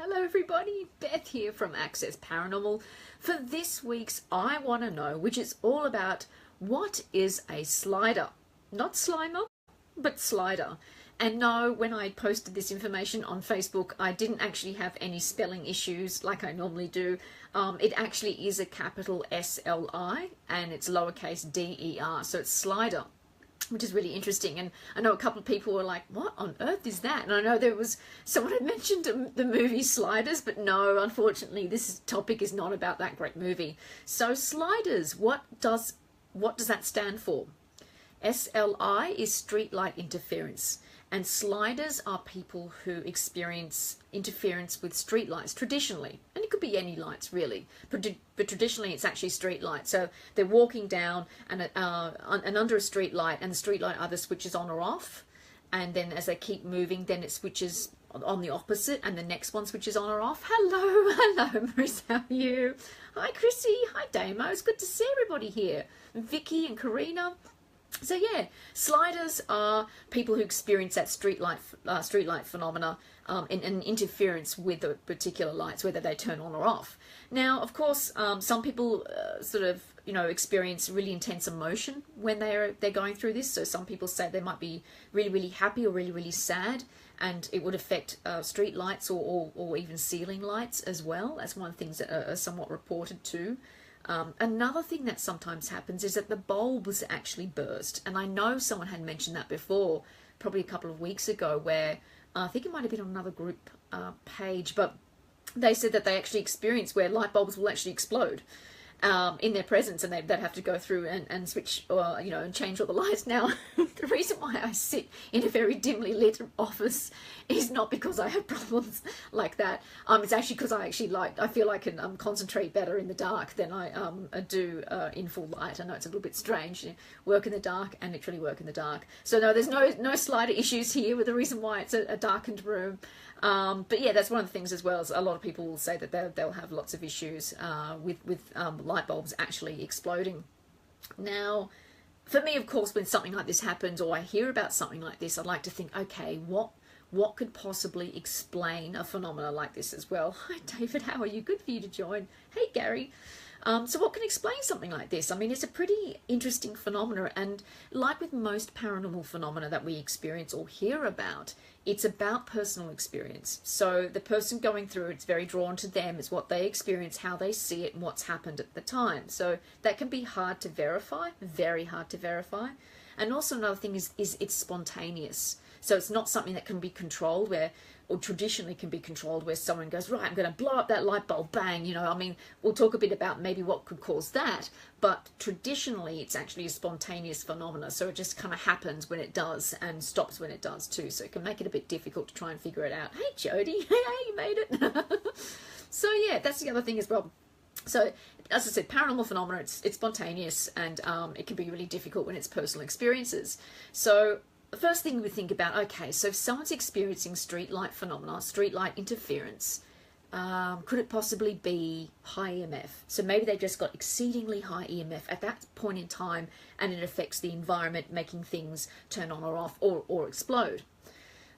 Hello everybody, Beth here from Access Paranormal. For this week's I Want to Know, which is all about what is a slider. Not Slimer, but slider. And no, when I posted this information on Facebook, I didn't actually have any spelling issues like I normally do. It actually is a capital S-L-I and it's lowercase d-e-r, so it's slider, which is really interesting. And I know a couple of people were like, what on earth is that? And I know there was someone had mentioned the movie Sliders, but no, unfortunately this topic is not about that great movie. So sliders, what does that stand for? SLI is street light interference, and sliders are people who experience interference with street lights traditionally, and it could be any lights really, but traditionally it's actually street lights. So they're walking down and under a street light, and the street light either switches on or off, and then as they keep moving, then it switches on the opposite, and the next one switches on or off. Hello, Maurice, how are you? Hi, Chrissy. Hi, Damo. It's good to see everybody here. Vicky and Karina. So yeah, sliders are people who experience that street light phenomena and interference with the particular lights, whether they turn on or off. Now, of course, some people experience really intense emotion when they're going through this. So some people say they might be really, really happy or really, really sad, and it would affect street lights or even ceiling lights as well. That's one of the things that are somewhat reported too. Another thing that sometimes happens is that the bulbs actually burst, and I know someone had mentioned that before, probably a couple of weeks ago, where I think it might have been on another group page, but they said that they actually experience where light bulbs will actually explode in their presence, and they'd have to go through and switch and change all the lights. Now, the reason why I sit in a very dimly lit office is not because I have problems like that. It's actually because I feel I can concentrate better in the dark than I do in full light. I know it's a little bit strange, work in the dark and literally work in the dark. So no, there's no slider issues here with the reason why it's a darkened room. But yeah, that's one of the things as well. As a lot of people will say that they'll have lots of issues with light bulbs actually exploding. Now, for me, of course, when something like this happens, or I hear about something like this, I like to think, okay, what could possibly explain a phenomena like this as well? Hi, David. How are you? Good for you to join. Hey, Gary. So what can explain something like this? I mean, it's a pretty interesting phenomena, and like with most paranormal phenomena that we experience or hear about, it's about personal experience. So the person going through it's very drawn to them. It's what they experience, how they see it, and what's happened at the time. So that can be hard to verify, very hard to verify. And also another thing is it's spontaneous. So it's not something that can be controlled or traditionally can be controlled, where someone goes, right, I'm going to blow up that light bulb, bang, I mean, we'll talk a bit about maybe what could cause that, but traditionally it's actually a spontaneous phenomena, so it just kind of happens when it does and stops when it does too, so it can make it a bit difficult to try and figure it out. Hey, Jody, hey, you made it. So yeah, that's the other thing as well. So, as I said, paranormal phenomena, it's spontaneous, and it can be really difficult when it's personal experiences. So the first thing we think about, okay, so if someone's experiencing street light phenomena, street light interference, could it possibly be high EMF? So maybe they just got exceedingly high EMF at that point in time, and it affects the environment, making things turn on or off or explode.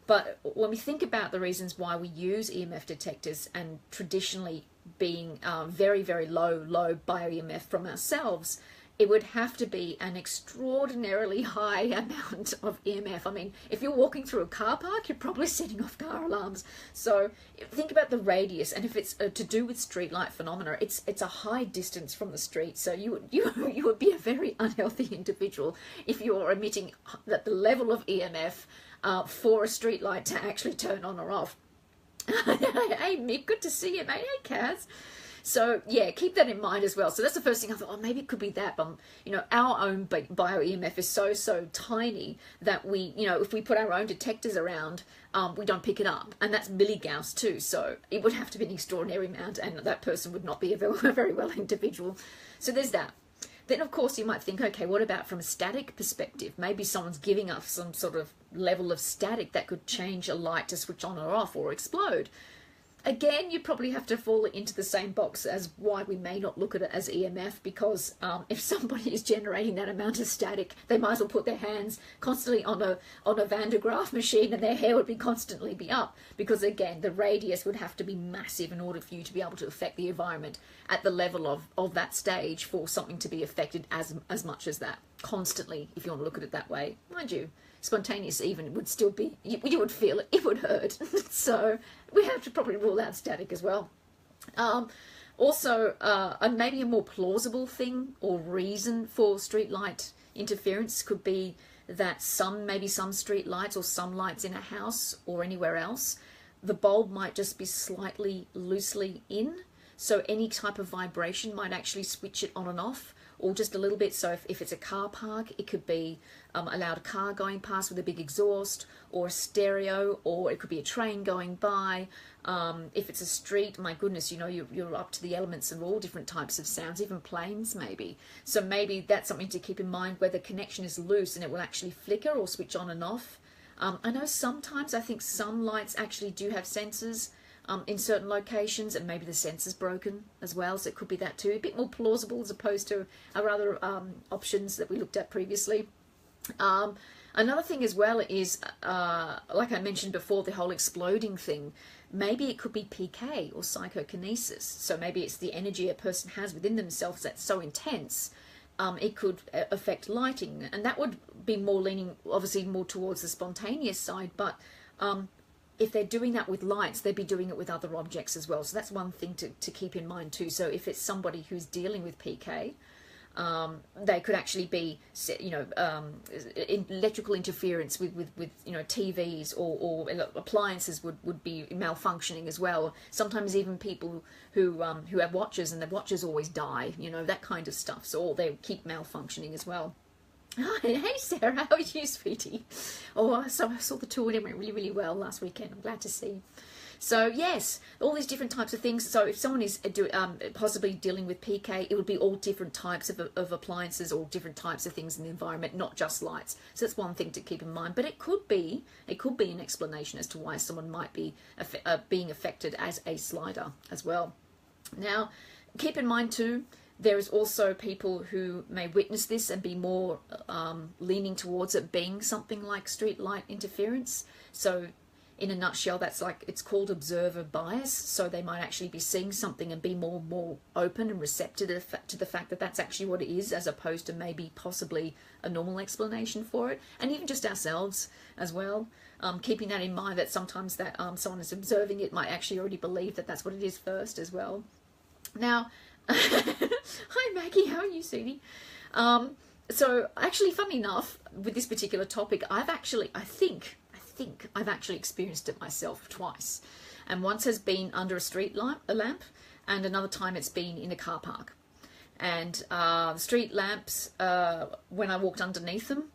But when we think about the reasons why we use EMF detectors, and traditionally being very, very low bio-EMF from ourselves, it would have to be an extraordinarily high amount of EMF. I mean, if you're walking through a car park, you're probably setting off car alarms. So think about the radius, and if it's to do with streetlight phenomena, it's a high distance from the street. So you would be a very unhealthy individual if you're emitting that the level of EMF for a streetlight to actually turn on or off. Hey Mick, good to see you, mate. Hey Kaz. So yeah, keep that in mind as well. So that's the first thing I thought, oh, maybe it could be that. But our own bio-EMF is so tiny that we, if we put our own detectors around, we don't pick it up. And that's milligauss too. So it would have to be an extraordinary amount, and that person would not be a very well individual. So there's that. Then, of course, you might think, okay, what about from a static perspective? Maybe someone's giving us some sort of level of static that could change a light to switch on or off or explode. Again, you probably have to fall into the same box as why we may not look at it as EMF, because if somebody is generating that amount of static, they might as well put their hands constantly on a Van de Graaff machine, and their hair would be constantly be up, because again, the radius would have to be massive in order for you to be able to affect the environment at the level of that stage for something to be affected as much as that constantly, if you want to look at it that way. Mind you, spontaneous even would still be, you would feel it, it would hurt. So we have to probably rule out static as well. Also, maybe a more plausible thing or reason for streetlight interference could be that maybe some street lights or some lights in a house or anywhere else, the bulb might just be slightly loosely in, so any type of vibration might actually switch it on and off, or just a little bit. So if it's a car park, it could be a loud car going past with a big exhaust, or a stereo, or it could be a train going by. If it's a street, my goodness, you know, you're up to the elements of all different types of sounds, even planes maybe. So maybe that's something to keep in mind, where the connection is loose and it will actually flicker or switch on and off. I know sometimes I think some lights actually do have sensors in certain locations, and maybe the sensor's broken as well, so it could be that too. A bit more plausible as opposed to our other options that we looked at previously. Another thing as well is, like I mentioned before, the whole exploding thing. Maybe it could be PK or psychokinesis. So maybe it's the energy a person has within themselves that's so intense, it could affect lighting. And that would be more leaning, obviously, more towards the spontaneous side. But if they're doing that with lights, they'd be doing it with other objects as well. So that's one thing to keep in mind too. So if it's somebody who's dealing with PK, they could actually be, you know, electrical interference with you know, TVs or appliances would be malfunctioning as well. Sometimes even people who have watches, and the watches always die, you know, that kind of stuff. So they keep malfunctioning as well. Hey Sarah, how are you, sweetie? Oh, so I saw the tour and it went really, really well last weekend. I'm glad to see. So yes, all these different types of things. So if someone is possibly dealing with PK, it would be all different types of appliances or different types of things in the environment, not just lights. So that's one thing to keep in mind. But it could be an explanation as to why someone might be being affected as a slider as well. Now, keep in mind too, there is also people who may witness this and be more leaning towards it being something like street light interference. So in a nutshell, that's like, it's called observer bias. So they might actually be seeing something and be more open and receptive to the fact that that's actually what it is, as opposed to maybe possibly a normal explanation for it. And even just ourselves as well, keeping that in mind, that sometimes that someone is observing it might actually already believe that that's what it is first as well. Now, hi Maggie, how are you, sweetie? So actually, funny enough, with this particular topic, I think I've actually experienced it myself twice. And once has been under a street lamp, and another time it's been in a car park. And the street lamps, when I walked underneath them,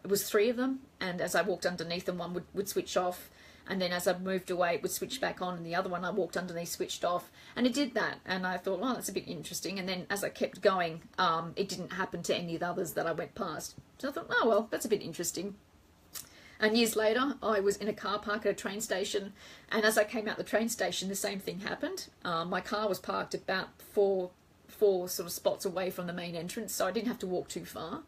it was 3 of them, and as I walked underneath them, one would switch off, and then as I moved away, it would switch back on, and the other one I walked underneath switched off, and it did that. And I thought, oh, that's a bit interesting. And then as I kept going, it didn't happen to any of the others that I went past. So I thought, oh, well, that's a bit interesting. And years later, I was in a car park at a train station, and as I came out the train station, the same thing happened. My car was parked about four sort of spots away from the main entrance, so I didn't have to walk too far.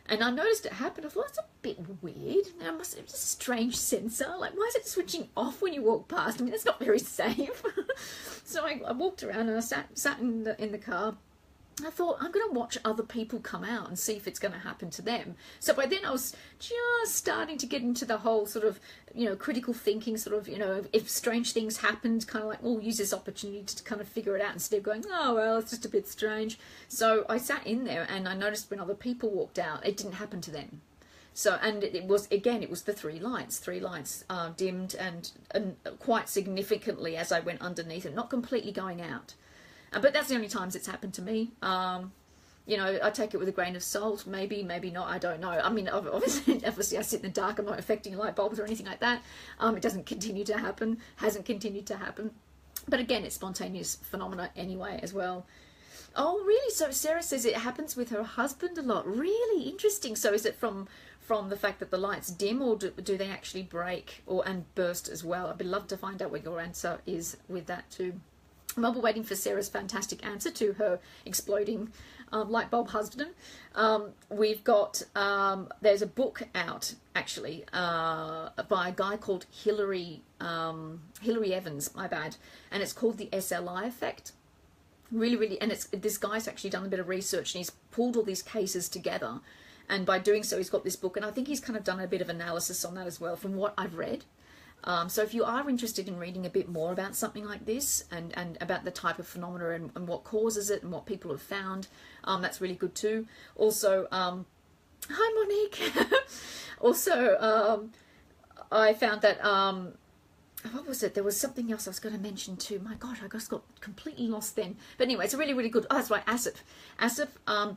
And I noticed it happen. I thought, that's a bit weird. Now, it's a strange sensor. Like, why is it switching off when you walk past? I mean, that's not very safe. So I walked around and I sat in the car. I thought, I'm going to watch other people come out and see if it's going to happen to them. So by then I was just starting to get into the whole sort of, you know, critical thinking, sort of, you know, if strange things happened, kind of like, we'll use this opportunity to kind of figure it out instead of going, oh, well, it's just a bit strange. So I sat in there and I noticed when other people walked out, it didn't happen to them. So, and it was the 3 lights. 3 lights dimmed and quite significantly as I went underneath it, not completely going out. But that's the only times it's happened to me. You know, I take it with a grain of salt. Maybe, maybe not. I don't know. I mean, obviously I sit in the dark. I'm not affecting light bulbs or anything like that. It doesn't continue to happen. Hasn't continued to happen. But again, it's spontaneous phenomena anyway as well. Oh, really? So Sarah says it happens with her husband a lot. Really interesting. So is it from from the fact that the lights dim, or do they actually break and burst as well? I'd love to find out what your answer is with that too. While we're waiting for Sarah's fantastic answer to her exploding light bulb husband, we've got, there's a book out actually by a guy called Hilary Evans, my bad, and it's called The SLI Effect. Really, and this guy's actually done a bit of research and he's pulled all these cases together, and by doing so he's got this book, and I think he's kind of done a bit of analysis on that as well from what I've read. So if you are interested in reading a bit more about something like this and about the type of phenomena and what causes it and what people have found, that's really good too. Also, hi Monique. Also, I found that what was it? There was something else I was going to mention too. My God, I just got completely lost then. But anyway, it's a really good. Oh, that's right, ASIP.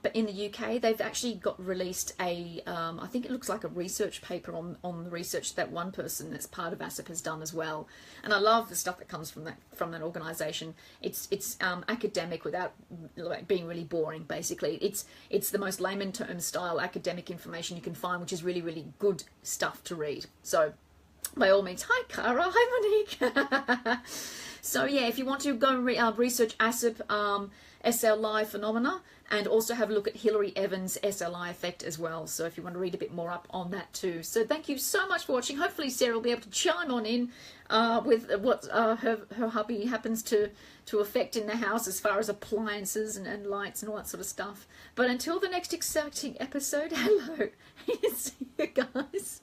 But in the UK, they've actually got released a. I think it looks like a research paper on the research that one person that's part of ASIP has done as well. And I love the stuff that comes from that organisation. It's academic without being really boring. Basically, it's the most layman term style academic information you can find, which is really good stuff to read. So, by all means, hi Cara, hi Monique. So yeah, if you want to go and research ASIP, SLI phenomena, and also have a look at Hilary Evans' SLI effect as well. So if you want to read a bit more up on that too. So thank you so much for watching. Hopefully Sarah will be able to chime on in with what her hubby happens to affect in the house as far as appliances and lights and all that sort of stuff. But until the next exciting episode, hello. See you guys.